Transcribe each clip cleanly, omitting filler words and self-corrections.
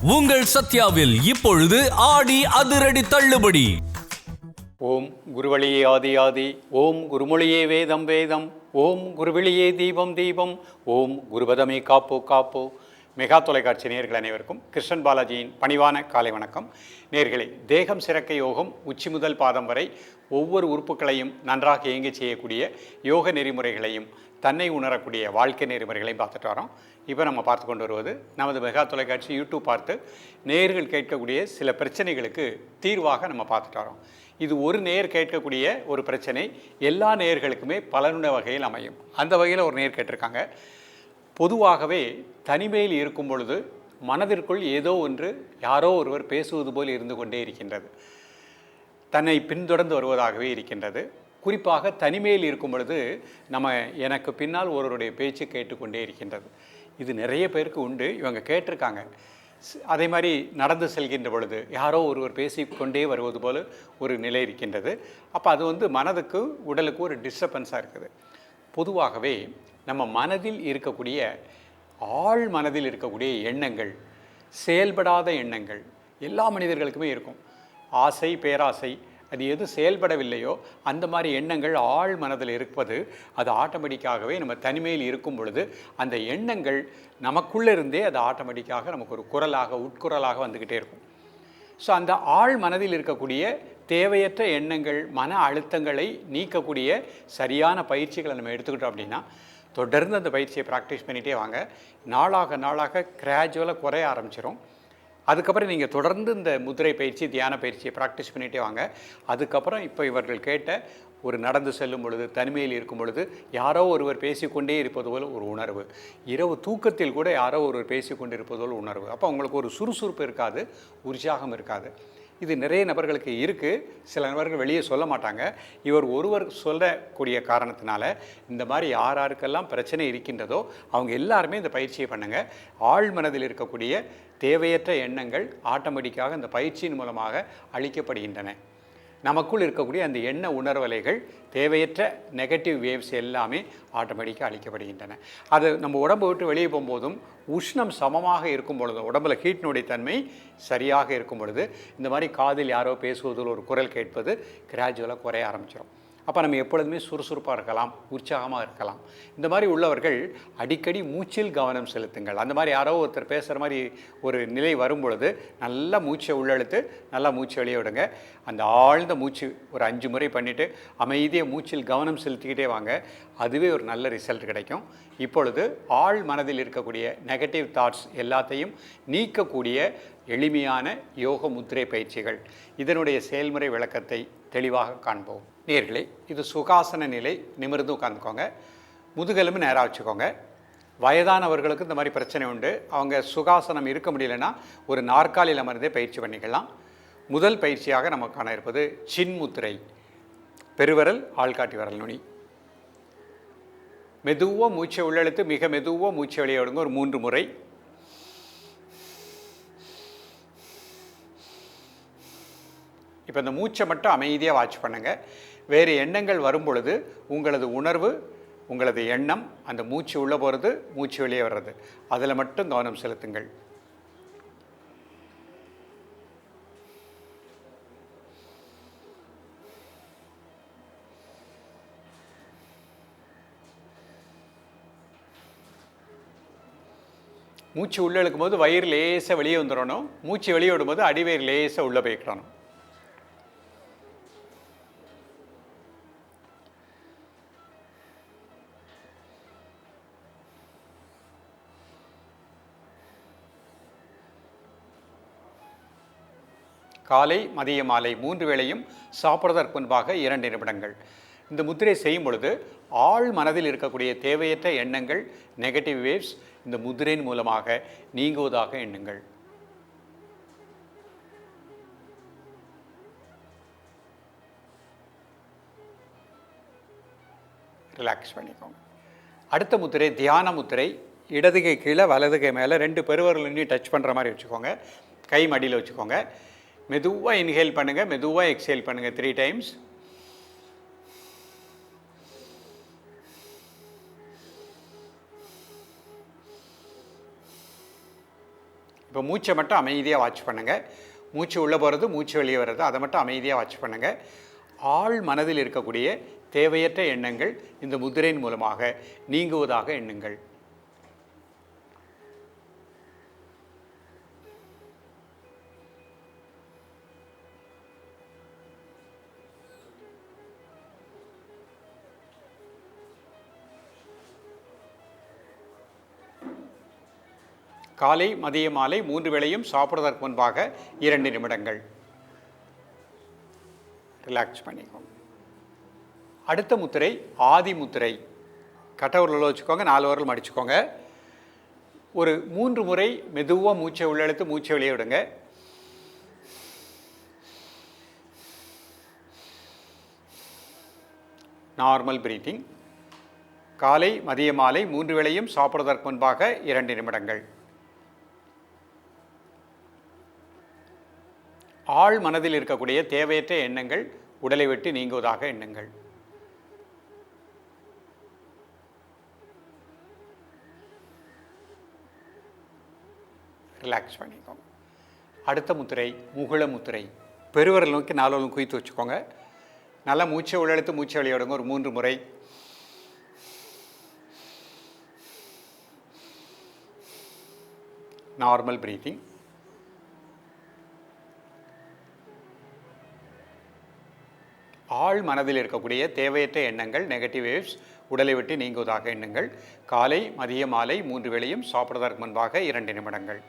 உங்கள் சத்யாவில் இப்பொழுது ஆடி அதிரடி தள்ளுபடி. ஓம் குருவழியே ஆதி ஆதி, ஓம் குருமொழியே வேதம் வேதம், ஓம் குருவெளியே தீபம் தீபம், ஓம் குருபதமே காப்போ காப்போ. மெகா தொலைக்காட்சி நேயர்கள் அனைவருக்கும் கிருஷ்ணன் பாலாஜியின் பணிவான காலை வணக்கம். நேயர்களே, தேகம் சிறக்க யோகம் உச்சி முதல் பாதம் வரை ஒவ்வொரு உறுப்புகளையும் நன்றாக இயங்க செய்யக்கூடிய யோக நெறிமுறைகளையும் தன்னை உணரக்கூடிய வாழ்க்கை நெறிமுறைகளையும் பார்த்துட்டு வரோம். இப்போ நம்ம பார்த்து கொண்டு வருவது நமது மெகா தொலைக்காட்சி யூடியூப் பார்த்து நேயர்கள் கேட்கக்கூடிய சில பிரச்சனைகளுக்கு தீர்வாக நம்ம பார்த்துட்டு வரோம். இது ஒரு நேயர் கேட்கக்கூடிய ஒரு பிரச்சனை எல்லா நேயர்களுக்குமே பலனுடைய வகையில் அமையும். அந்த வகையில் ஒரு நேயர் கேட்டிருக்காங்க, பொதுவாகவே தனிமையில் இருக்கும் பொழுது மனதிற்குள் ஏதோ ஒன்று யாரோ ஒருவர் பேசுவது போல் இருந்து கொண்டே இருக்கின்றது, தன்னை பின்தொடர்ந்து வருவதாகவே இருக்கின்றது. குறிப்பாக தனிமையில் இருக்கும் பொழுது எனக்கு பின்னால் ஒருவருடைய பேச்சு கேட்டுக்கொண்டே இருக்கின்றது. இது நிறைய பேருக்கு உண்டு. இவங்க கேட்டிருக்காங்க. அதே மாதிரி நடந்து செல்கின்ற பொழுது யாரோ ஒருவர் பேசிக்கொண்டே வருவது போல் ஒரு நிலை இருக்கின்றது. அப்போ அது மனதுக்கு உடலுக்கு ஒரு டிஸ்டர்பன்ஸாக இருக்குது. பொதுவாகவே நம்ம மனதில் இருக்கக்கூடிய ஆழ் மனதில் இருக்கக்கூடிய எண்ணங்கள், செயல்படாத எண்ணங்கள் எல்லா மனிதர்களுக்குமே இருக்கும். ஆசை, பேராசை, அது எது செயல்படவில்லையோ அந்த மாதிரி எண்ணங்கள் ஆழ் மனதில் இருப்பது அது ஆட்டோமேட்டிக்காகவே நம்ம தனிமையில் இருக்கும் பொழுது அந்த எண்ணங்கள் நமக்குள்ளே அது ஆட்டோமேட்டிக்காக நமக்கு ஒரு குரலாக உட்குரலாக வந்துக்கிட்டே இருக்கும். ஸோ அந்த ஆழ் மனதில் இருக்கக்கூடிய தேவையற்ற எண்ணங்கள், மன அழுத்தங்களை நீக்கக்கூடிய சரியான பயிற்சிகளை நம்ம எடுத்துக்கிட்டோம் அப்படின்னா தொடர்ந்து அந்த பயிற்சியை ப்ராக்டிஸ் பண்ணிகிட்டே வாங்க. நாளாக நாளாக கிராஜுவலாக குறைய ஆரம்பிச்சிடும். அதுக்கப்புறம் நீங்கள் தொடர்ந்து இந்த முதிரை பயிற்சி, தியான பயிற்சியை ப்ராக்டிஸ் பண்ணிகிட்டே வாங்க. அதுக்கப்புறம் இப்போ இவர்கள் கேட்ட ஒரு நடந்து செல்லும் பொழுது, தனிமையில் இருக்கும் பொழுது யாரோ ஒருவர் பேசிக்கொண்டே இருப்பது போல் ஒரு உணர்வு, இரவு தூக்கத்தில் கூட யாரோ ஒருவர் பேசிக்கொண்டு இருப்பது போல் உணர்வு. அப்போ உங்களுக்கு ஒரு சுறுசுறுப்பு இருக்காது, உற்சாகம் இருக்காது. இது நிறைய நபர்களுக்கு இருக்குது. சில நபர்கள் வெளியே சொல்ல மாட்டாங்க. இவர் ஒருவர் சொல்லக்கூடிய காரணத்தினால இந்த மாதிரி யாருக்கெல்லாம் பிரச்சனை இருக்கின்றதோ அவங்க எல்லாருமே இந்த பயிற்சியை பண்ணுங்கள். ஆழ் மனதில் இருக்கக்கூடிய தேவையற்ற எண்ணங்கள் ஆட்டோமேட்டிக்காக இந்த பயிற்சியின் மூலமாக அழிக்கப்படுகின்றன. நமக்குள் இருக்கக்கூடிய அந்த எண்ண உணர்வலைகள், தேவையற்ற நெகட்டிவ் வேவ்ஸ் எல்லாமே ஆட்டோமேட்டிக்காக அழிக்கப்படுகின்றன. அது நம்ம உடம்பை விட்டு வெளியே போகும்போதும் உஷ்ணம் சமமாக இருக்கும் பொழுதும், உடம்புல ஹீட்டினுடைய தன்மை சரியாக இருக்கும் பொழுது இந்த மாதிரி காதில் யாரோ பேசுவதில் ஒரு குரல் கேட்பது கிராஜுவலாக குறைய ஆரம்பிச்சிடும். அப்போ நம்ம எப்பொழுதுமே சுறுசுறுப்பாக இருக்கலாம், உற்சாகமாக இருக்கலாம். இந்த மாதிரி உள்ளவர்கள் அடிக்கடி மூச்சில் கவனம் செலுத்துங்கள். அந்த மாதிரி யாரோ ஒருத்தர் பேசுகிற மாதிரி ஒரு நிலை வரும் பொழுது நல்லா மூச்சை உள்ளெழுத்து நல்லா மூச்சு வெளியே விடுங்க. அந்த ஆழ்ந்த மூச்சு ஒரு 5 முறை பண்ணிவிட்டு அமைதியாக மூச்சில் கவனம் செலுத்திக்கிட்டே வாங்க. அதுவே ஒரு நல்ல ரிசல்ட் கிடைக்கும். இப்பொழுது ஆழ் மனதில் இருக்கக்கூடிய நெகட்டிவ் தாட்ஸ் எல்லாத்தையும் நீக்கக்கூடிய எளிமையான யோக முத்திரை பயிற்சிகள், இதனுடைய செயல்முறை விளக்கத்தை தெளிவாக காண்போம். நேயர்களே, இது சுகாசன நிலை. நிமிர்ந்து உட்காந்துக்கோங்க. முதுகெலும்பு நேராக வச்சுக்கோங்க. வயதானவர்களுக்கு இந்த மாதிரி பிரச்சனை உண்டு. அவங்க சுகாசனம் இருக்க முடியலன்னா ஒரு நாற்காலியில் அமர்ந்தே பயிற்சி பண்ணிக்கலாம். முதல் பயிற்சியாக நம்ம காண இருப்பது சின்முத்திரை. பெருவிரல், ஆள்காட்டி விரல் நுனி. மெதுவாக மூச்சை உள்ளெழுத்து மிக மெதுவாக மூச்சை வெளியே விடுங்க ஒரு 3 முறை. இப்போ இந்த மூச்சை மட்டும் அமைதியாக வாட்ச் பண்ணுங்கள். வேறு எண்ணங்கள் வரும் பொழுது உங்களது உணர்வு, உங்களது எண்ணம், அந்த மூச்சு உள்ளே போகிறது, மூச்சு வெளியே வர்றது, அதில் மட்டும் கவனம் செலுத்துங்கள். மூச்சு உள்ளே இழுக்கும் போது வயிறு லேசாக வெளியே வந்துடணும். மூச்சு வெளியே விடும்போது அடிவயிறு லேசாக உள்ளே போய்க்கிடணும். காலை, மதிய, மாலை 3 வேளையும் சாப்பிட்றதற்கு முன்பாக 2 நிமிடங்கள் இந்த முத்திரை செய்யும் பொழுது ஆழ் மனதில் இருக்கக்கூடிய தேவையற்ற எண்ணங்கள், நெகட்டிவ் வேவ்ஸ் இந்த முத்திரையின் மூலமாக நீங்குவதாக எண்ணுங்கள். ரிலாக்ஸ் பண்ணிக்கோங்க. அடுத்த முத்திரை தியான முத்திரை. இடதுகை கீழே, வலதுகை மேலே 2 பெருவிரலையும் டச் பண்ணுற மாதிரி வச்சுக்கோங்க. கை மடியில் வச்சுக்கோங்க. மெதுவாக இன்ஹேல் பண்ணுங்கள், மெதுவாக எக்ஸேல் பண்ணுங்கள் 3 டைம்ஸ். இப்போ மூச்சை மட்டும் அமைதியாக வாட்ச் பண்ணுங்கள். மூச்சு உள்ளே போகிறது, மூச்சு வெளியே வர்றது, அதை மட்டும் அமைதியாக வாட்ச் பண்ணுங்கள். ஆழ் மனதில் இருக்கக்கூடிய தேவையற்ற எண்ணங்கள் இந்த முத்திரையின் மூலமாக நீங்குவதாக எண்ணுங்கள். காலை, மதிய, மாலை 3 வேளையும் சாப்பிடுவதற்கு முன்பாக 2 நிமிடங்கள் ரிலாக்ஸ் பண்ணிக்கோங்க. அடுத்த முத்திரை ஆதி முத்திரை. கட்டவரில் வச்சுக்கோங்க, 4 விரல் மடிச்சுக்கோங்க. ஒரு 3 முறை மெதுவாக மூச்சை உள்ளெழுத்து மூச்சை வெளியே விடுங்க. Normal breathing. காலை, மதிய, மாலை 3 வேளையும் சாப்பிடுவதற்கு முன்பாக 2 நிமிடங்கள். ஆழ் மனதில் இருக்கக்கூடிய தேவையற்ற எண்ணங்கள் உடலை விட்டு நீங்குவதாக எண்ணுங்கள். ரிலாக்ஸ் பண்ணிக்கோங்க. அடுத்த முத்திரை முகுள முத்திரை. பெருவரல் நோக்கி 4 விரலும் குவித்து வச்சுக்கோங்க. நல்லா மூச்சை உள்ளெழுத்து மூச்சை வெளியே விடுங்க. ஒரு 3 முறை. Normal breathing. ஆழ் மனதில் இருக்கக்கூடிய தேவையற்ற எண்ணங்கள் நெகட்டிவ் வேவ்ஸ் உடலை விட்டு நீங்குவதாக எண்ணுங்கள். காலை, மதிய, மாலை 3 வேளையும் சாப்பிடுவதற்கு முன்பாக 2 நிமிடங்கள்.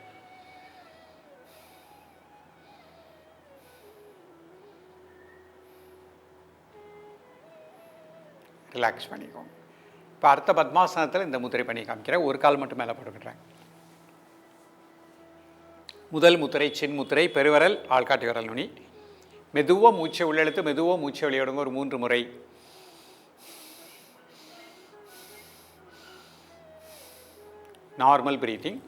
ரிலாக்ஸ் பண்ணிக்கோங்க. இப்போ அடுத்த பத்மாசனத்தில் இந்த முத்திரை பண்ணி காமிக்கிறேன். ஒரு கால் மட்டும் மேலே போட்டுக்கிறேன். முதல் முத்திரை சின் முத்திரை. பெருவரல் ஆள்காட்டி விரல் நுனி. மெதுவாக மூச்சை உள்ளெழுத்து மெதுவாக மூச்சை வெளியிடுங்க. ஒரு 3 முறை. Normal breathing.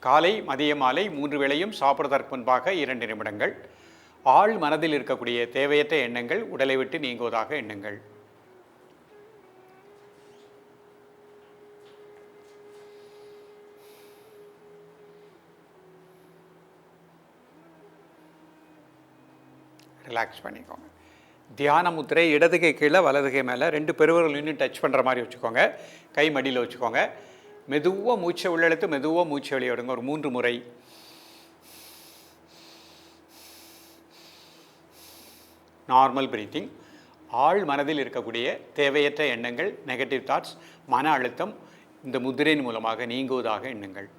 காலை, மதிய, மாலை 3 வேளையும் சாப்பிடுவதற்கு முன்பாக 2 நிமிடங்கள். ஆழ் மனதில் இருக்கக்கூடிய தேவையற்ற எண்ணங்கள் உடலை விட்டு நீங்குவதாக எண்ணுங்கள். ரிலாக்ஸ் பண்ணிக்கோங்க. தியான முத்திரை. இடது கை கீழே வலது கை மேலே 2 பெருவிரல் இன்னும் டச் பண்ணுற மாதிரி வச்சுக்கோங்க. கை மடியில் வச்சுக்கோங்க. மெதுவாக மூச்சை உள்ளெழுத்து மெதுவாக மூச்சை வெளியே விடுங்க. ஒரு 3 முறை. Normal breathing. ஆழ் மனதில் இருக்கக்கூடிய தேவையற்ற எண்ணங்கள் நெகட்டிவ் தாட்ஸ் மன அழுத்தம் இந்த முத்திரையின் மூலமாக நீங்குவதாக எண்ணுங்கள்.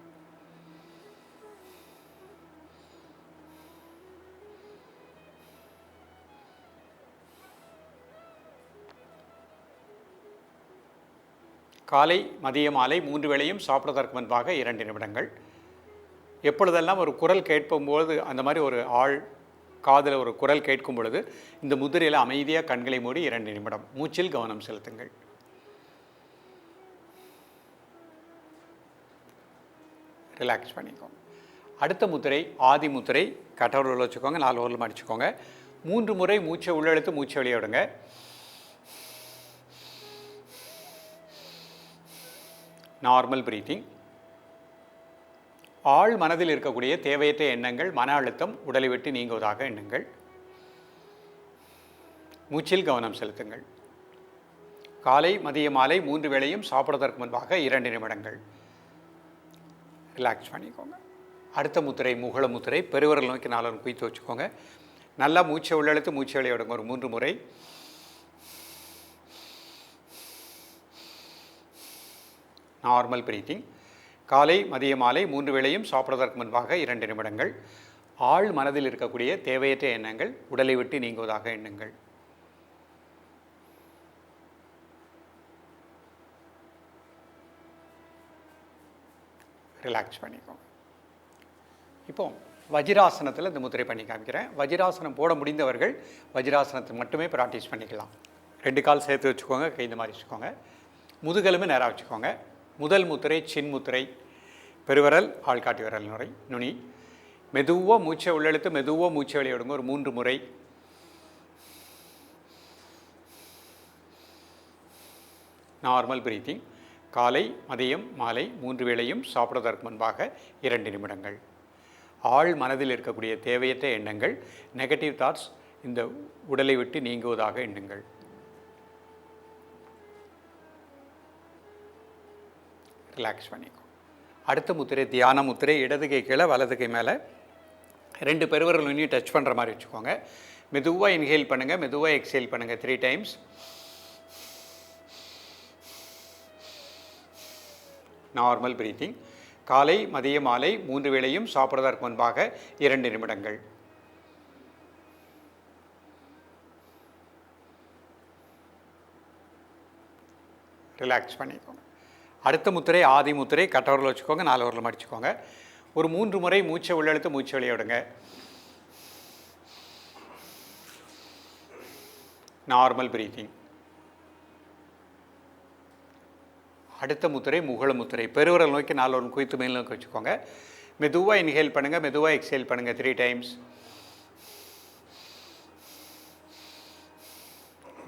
காலை, மதிய, மாலை 3 வேளையும் சாப்பிடுவதற்கு முன்பாக 2 நிமிடங்கள். எப்பொழுதெல்லாம் ஒரு குரல் கேட்கும்போது அந்த மாதிரி ஒரு ஆள் காதில் ஒரு குரல் கேட்கும் பொழுது இந்த முதிரையில் அமைதியாக கண்களை மூடி 2 நிமிடம் மூச்சில் கவனம் செலுத்துங்கள். ரிலாக்ஸ் பண்ணிக்கோங்க. அடுத்த முத்திரை ஆதி முத்திரை. கட்டவரில் வச்சுக்கோங்க, 4 விரல் மடிச்சுக்கோங்க. 3 முறை மூச்சை உள்ளெழுத்து மூச்சை வெளியே விடுங்க. Normal breathing. ஆழ் மனதில் இருக்கக்கூடிய தேவையற்ற எண்ணங்கள் மன அழுத்தம் உடலை விட்டு நீங்குவதாக எண்ணுங்கள். மூச்சில் கவனம் செலுத்துங்கள். காலை, மதிய, மாலை 3 வேளையும் சாப்பிடுவதற்கு முன்பாக 2 நிமிடங்கள். ரிலாக்ஸ் பண்ணிக்கோங்க. அடுத்த முத்திரை முகுள முத்திரை. பெருவிரல் நோக்கி 4 விரல் குவித்து வச்சுக்கோங்க. நல்லா மூச்சை உள்ளெழுத்து மூச்சை வெளியே விடுங்க. ஒரு 3 முறை. Normal breathing. காலை, மதிய, மாலை 3 வேளையும் சாப்பிடுவதற்கு முன்பாக 2 நிமிடங்கள். ஆழ் மனதில் இருக்கக்கூடிய தேவையற்ற எண்ணங்கள் உடலை விட்டு நீங்குவதாக எண்ணுங்கள். ரிலாக்ஸ் பண்ணிக்கோங்க. இப்போ வஜ்ராசனத்தில் இந்த முத்திரை பண்ணி காமிக்கிறேன். வஜ்ராசனம் போட முடிந்தவர்கள் வஜ்ராசனத்தை மட்டுமே ப்ராக்டிஸ் பண்ணிக்கலாம். 2 கால் சேர்த்து வச்சுக்கோங்க. கை இந்த மாதிரி வச்சுக்கோங்க. முதுகெலும்பு நேராக வச்சுக்கோங்க. முதல் முத்திரை சின் முத்திரை. பெருவரல் ஆள்காட்டி விரல் நுனி. மெதுவாக மூச்சை உள்ளெழுத்து மெதுவாக மூச்சை வெளியே விடுங்க. ஒரு 3 முறை. Normal breathing. காலை, மதியம், மாலை 3 வேளையும் சாப்பிடுவதற்கு முன்பாக 2 நிமிடங்கள். ஆழ் மனதில் இருக்கக்கூடிய தேவையற்ற எண்ணங்கள், நெகட்டிவ் தாட்ஸ் இந்த உடலை விட்டு நீங்குவதாக எண்ணுங்கள். ரிலாக்ஸ் பண்ணிக்கோ. அடுத்த முத்திரை தியான முத்திரை. இடது கை கீழே வலது கை மேலே 2 பெருவிரல் நுனியும் டச் பண்ணுற மாதிரி வச்சுக்கோங்க. மெதுவாக இன்ஹேல் பண்ணுங்கள், மெதுவாக எக்ஸேல் பண்ணுங்கள் 3 டைம்ஸ். Normal breathing. காலை மதிய மாலை 3 வேளையும் சாப்பிட்றதற்கு முன்பாக 2 நிமிடங்கள். ரிலாக்ஸ் பண்ணிக்கோங்க. அடுத்த முத்திரை ஆதி முத்திரை. கட்டவரில் வச்சுக்கோங்க, 4 விரல் மடிச்சுக்கோங்க. ஒரு 3 முறை மூச்சை உள்ளெழுத்து மூச்சை வெளியே விடுங்க. Normal breathing. அடுத்த முத்திரை முகுள முத்திரை. பெருவிரல் நோக்கி 4 விரல் குவித்து மேல் நோக்கி வச்சுக்கோங்க. மெதுவாக இன்ஹேல் பண்ணுங்கள், மெதுவாக எக்ஸேல் பண்ணுங்கள் 3 டைம்ஸ்.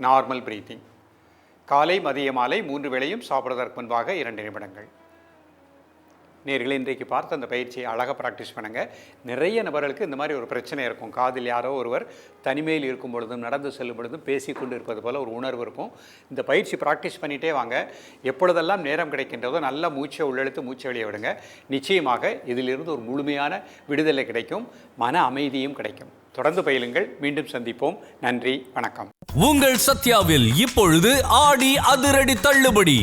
Normal breathing. காலை மதிய மாலை 3 வேளையும் சாப்பிட்றதற்கு முன்பாக 2 நிமிடங்கள். நேயர்களே, இன்றைக்கு பார்த்து அந்த பயிற்சியை அழகாக ப்ராக்டிஸ் பண்ணுங்கள். நிறைய நபர்களுக்கு இந்த மாதிரி ஒரு பிரச்சனை இருக்கும். காதில் யாரோ ஒருவர் தனிமையில் இருக்கும் பொழுதும் நடந்து செல்லும் பொழுதும் பேசிக்கொண்டு இருப்பது போல் ஒரு உணர்வு இருக்கும். இந்த பயிற்சி ப்ராக்டிஸ் பண்ணிகிட்டே வாங்க. எப்பொழுதெல்லாம் நேரம் கிடைக்கின்றதோ நல்லா மூச்சை உள்ளெழுத்து மூச்சை வெளியே விடுங்க. நிச்சயமாக இதிலிருந்து ஒரு முழுமையான விடுதலை கிடைக்கும், மன அமைதியும் கிடைக்கும். தொடர்ந்து பயிலுங்கள். மீண்டும் சந்திப்போம். நன்றி, வணக்கம். உங்கள் சத்யாவில் இப்பொழுது ஆடி அதிரடி தள்ளுபடி.